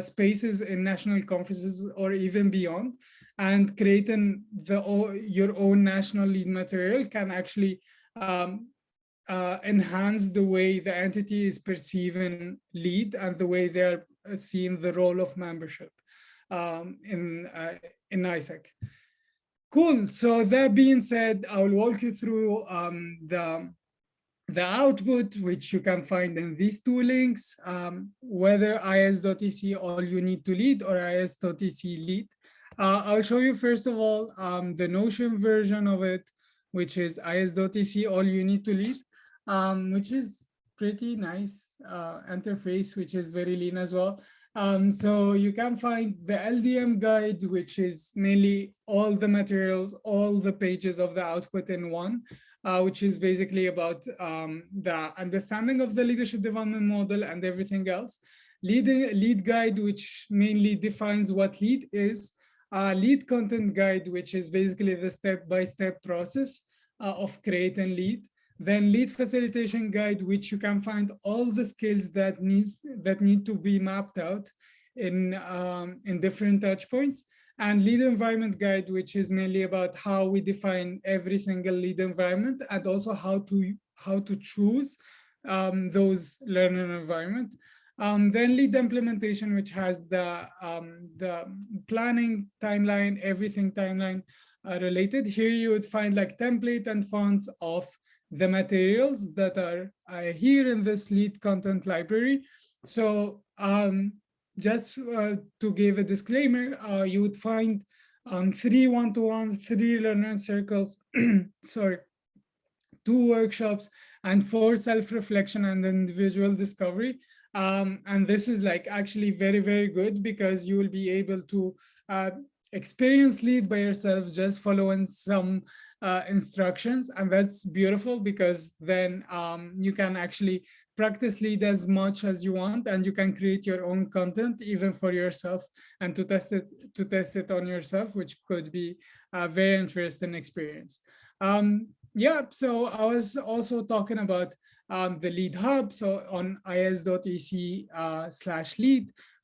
spaces in national conferences or even beyond. And creating your own national lead material can actually enhance the way the entity is perceiving lead and the way they're seeing the role of membership in ISEC. Cool. So that being said, I will walk you through the output, which you can find in these 2 links, whether is.ec all you need to lead or is.ec lead. I'll show you first of all the Notion version of it, which is is.ec all you need to lead, which is pretty nice interface, which is very lean as well. So you can find the LDM guide, which is mainly all the materials, all the pages of the output in one, which is basically about the understanding of the leadership development model and everything else. lead guide, which mainly defines what lead is, lead content guide, which is basically the step-by-step process of creating lead, then lead facilitation guide, which you can find all the skills that need to be mapped out in different touch points, and lead environment guide, which is mainly about how we define every single lead environment and also how to choose those learning environment. Then lead implementation, which has the planning timeline, everything timeline related. Here you would find like template and fonts of the materials that are here in this lead content library. So just to give a disclaimer, you would find 3 one-to-ones, 3 learner circles, sorry, 2 workshops, and 4 self-reflection and individual discovery. And this is like actually very, very good because you will be able to experience lead by yourself, just following some instructions. And that's beautiful because then you can actually practice lead as much as you want, and you can create your own content even for yourself and to test it on yourself, which could be a very interesting experience. Yeah, so I was also talking about the lead hub. So on is.ec/lead,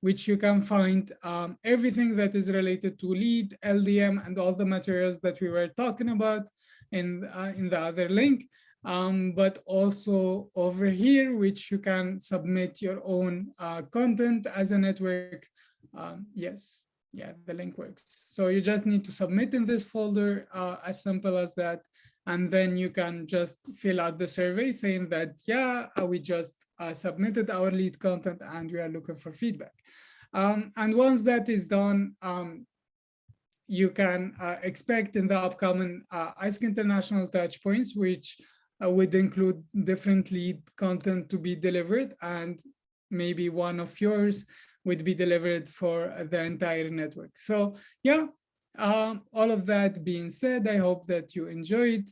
which you can find everything that is related to lead, LDM, and all the materials that we were talking about in the other link. But also over here, which you can submit your own content as a network. Yes, yeah, the link works. So you just need to submit in this folder, as simple as that. And then you can just fill out the survey saying that, yeah, we just submitted our lead content and we are looking for feedback. And once that is done, you can expect in the upcoming ISC International touch points, which would include different lead content to be delivered, and maybe one of yours would be delivered for the entire network. So yeah, all of that being said, I hope that you enjoyed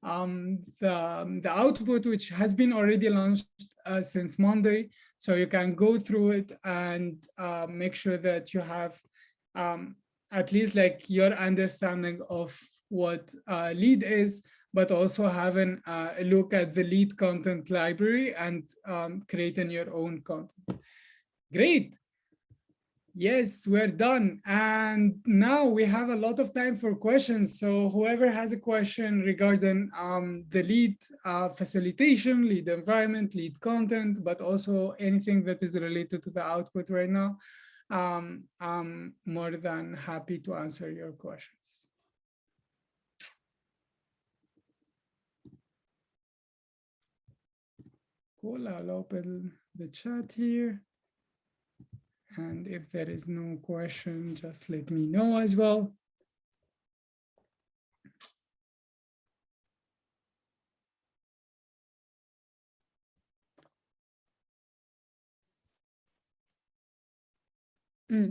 the output, which has been already launched since Monday. So you can go through it and make sure that you have at least like your understanding of what lead is, but also having a look at the lead content library and creating your own content. Great. Yes, we're done. And now we have a lot of time for questions. So whoever has a question regarding the lead facilitation, lead environment, lead content, but also anything that is related to the output right now, I'm more than happy to answer your questions. Cool, I'll open the chat here. And if there is no question, just let me know as well.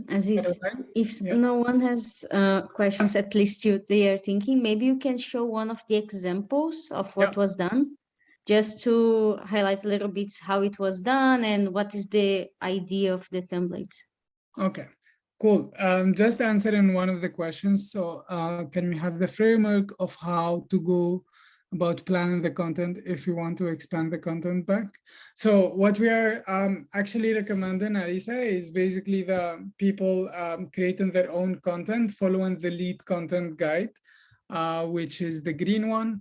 Aziz, if no one has questions, at least they are thinking, maybe you can show one of the examples of what was done, just to highlight a little bit how it was done and what is the idea of the templates. Okay, cool. Just answering one of the questions. So can we have the framework of how to go about planning the content if you want to expand the content back? So what we are actually recommending, Alisa, is basically the people creating their own content, following the lead content guide, which is the green one,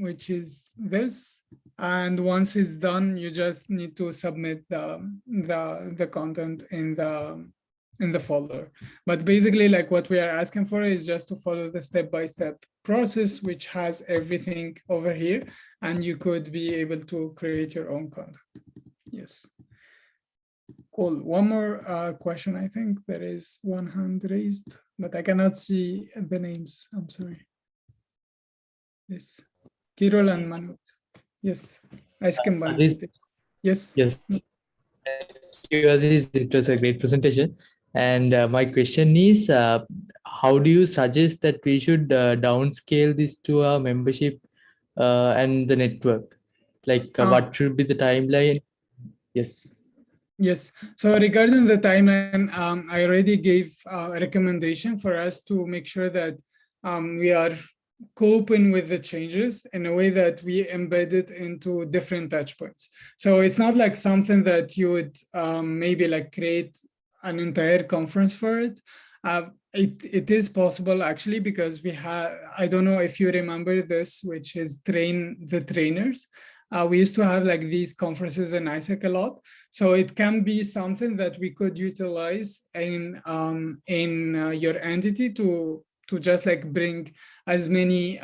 which is this. And once it's done, you just need to submit the content in the folder. But basically, like what we are asking for is just to follow the step-by-step process, which has everything over here, and you could be able to create your own content. Yes. Cool. One more question. I think there is one hand raised, but I cannot see the names. I'm sorry. Yes, Kirol and Manut. Yes, ice cream. Yes. Yes. Thank you, Aziz. It was a great presentation. And my question is, how do you suggest that we should downscale this to our membership and the network? Like, what should be the timeline Yes. Yes. So regarding the timeline, I already gave a recommendation for us to make sure that we are coping with the changes in a way that we embed it into different touch points. So it's not like something that you would maybe like create an entire conference for it. It is possible actually, because we have, I don't know if you remember this, which is train the trainers. We used to have like these conferences in ISEC a lot. So it can be something that we could utilize in your entity to just like bring as many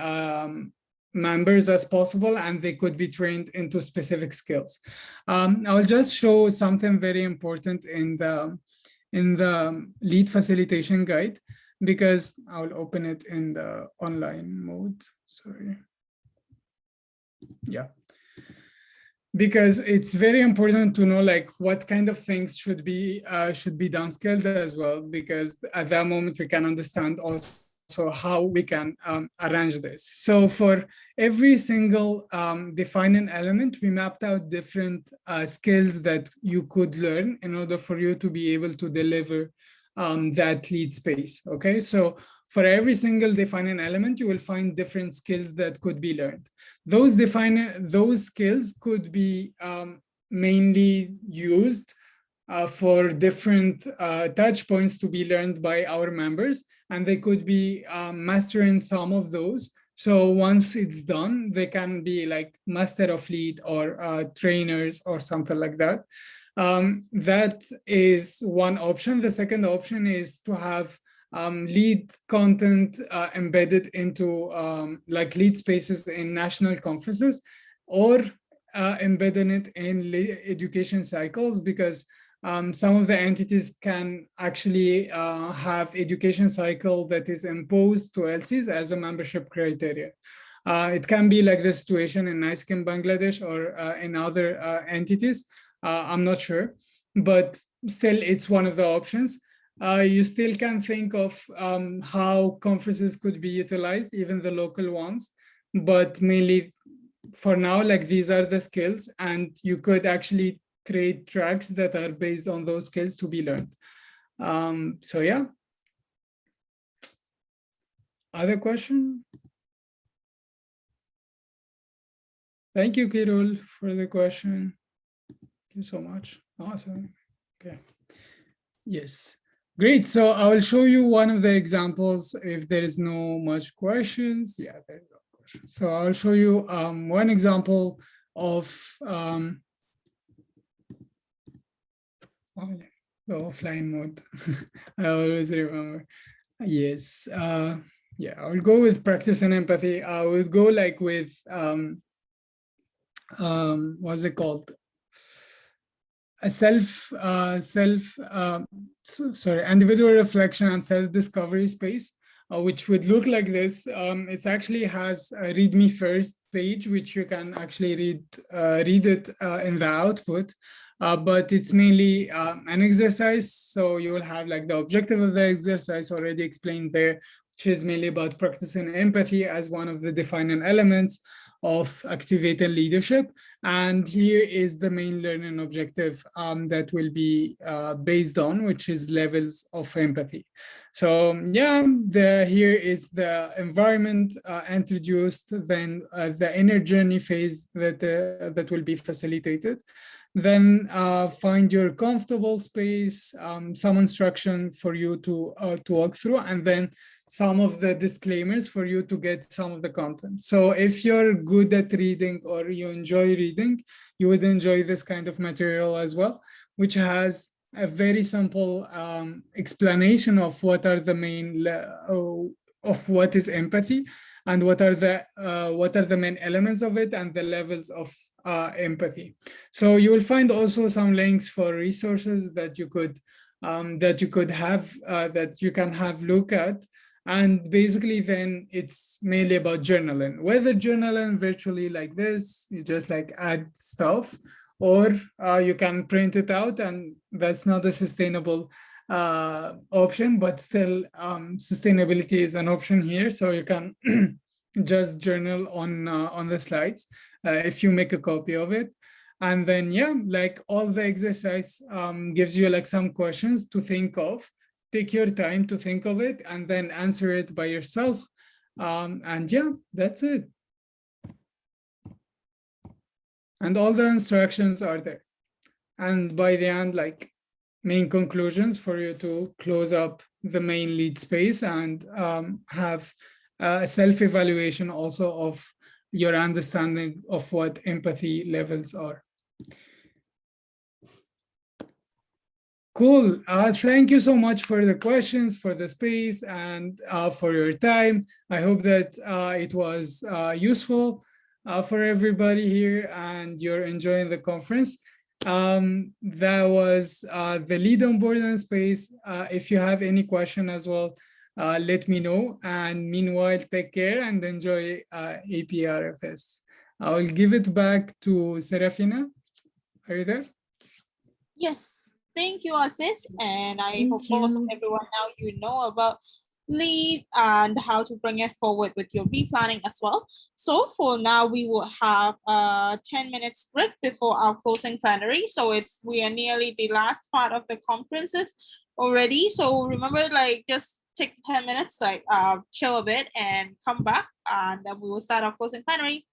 members as possible, and they could be trained into specific skills. I'll just show something very important in the lead facilitation guide, because I'll open it in the online mode. Sorry. Yeah. Because it's very important to know like what kind of things should be downscaled as well, because at that moment we can understand also how we can arrange this. So for every single defining element, we mapped out different skills that you could learn in order for you to be able to deliver that lead space. Okay, so for every single defining element, you will find different skills that could be learned. Those skills could be mainly used for different touch points to be learned by our members, and they could be mastering some of those. So once it's done, they can be like master of lead or trainers or something like that. That is one option. The second option is to have lead content embedded into like lead spaces in national conferences, or embedding it in education cycles, because some of the entities can actually have education cycle that is imposed to LCs as a membership criteria. It can be like the situation in ISEC in Bangladesh or in other entities. I'm not sure, but still it's one of the options. You still can think of how conferences could be utilized, even the local ones, but mainly for now, like these are the skills, and you could actually create tracks that are based on those skills to be learned. So yeah. Other question? Thank you, Kirul, for the question. Thank you so much. Awesome. Okay. Yes. Great. So I will show you one of the examples if there is no much questions. Yeah, there's no questions. So I'll show you one example of the offline mode. I always remember. Yes. Yeah, I'll go with practice and empathy. I would go like with what's it called? A individual reflection and self-discovery space, which would look like this. It actually has a README first page, which you can actually read it in the output, but it's mainly an exercise. So you will have like the objective of the exercise already explained there, which is mainly about practicing empathy as one of the defining elements of activating leadership. And here is the main learning objective that will be based on, which is levels of empathy. So yeah, here is the environment introduced, then the inner journey phase that will be facilitated. Then find your comfortable space, some instruction for you to walk through, and then some of the disclaimers for you to get some of the content. So if you're good at reading or you enjoy reading, you would enjoy this kind of material as well, which has a very simple explanation of what are the main of what is empathy, and what are the main elements of it, and the levels of empathy. So you will find also some links for resources that you could have that you can have look at. And basically then it's mainly about journaling, whether journaling virtually like this, you just like add stuff, or you can print it out, and that's not a sustainable option, but still sustainability is an option here. So you can just journal on the slides if you make a copy of it. And then, yeah, like all the exercise gives you like some questions to think of. Take your time to think of it and then answer it by yourself. And yeah, that's it. And all the instructions are there. And by the end, like main conclusions for you to close up the main lead space and have a self-evaluation also of your understanding of what empathy levels are. Cool. Thank you so much for the questions, for the space, and for your time. I hope that it was useful for everybody here and you're enjoying the conference. That was the lead on board and space. If you have any question as well, let me know. And meanwhile, take care and enjoy APRFS. I will give it back to Serafina. Are you there? Yes. Thank you, Aziz. And I hope also everyone now you know about lead and how to bring it forward with your replanning as well. So for now, we will have a 10 minutes break before our closing plenary. So we are nearly the last part of the conferences already. So remember, like just take 10 minutes, like chill a bit and come back, and then we will start our closing plenary.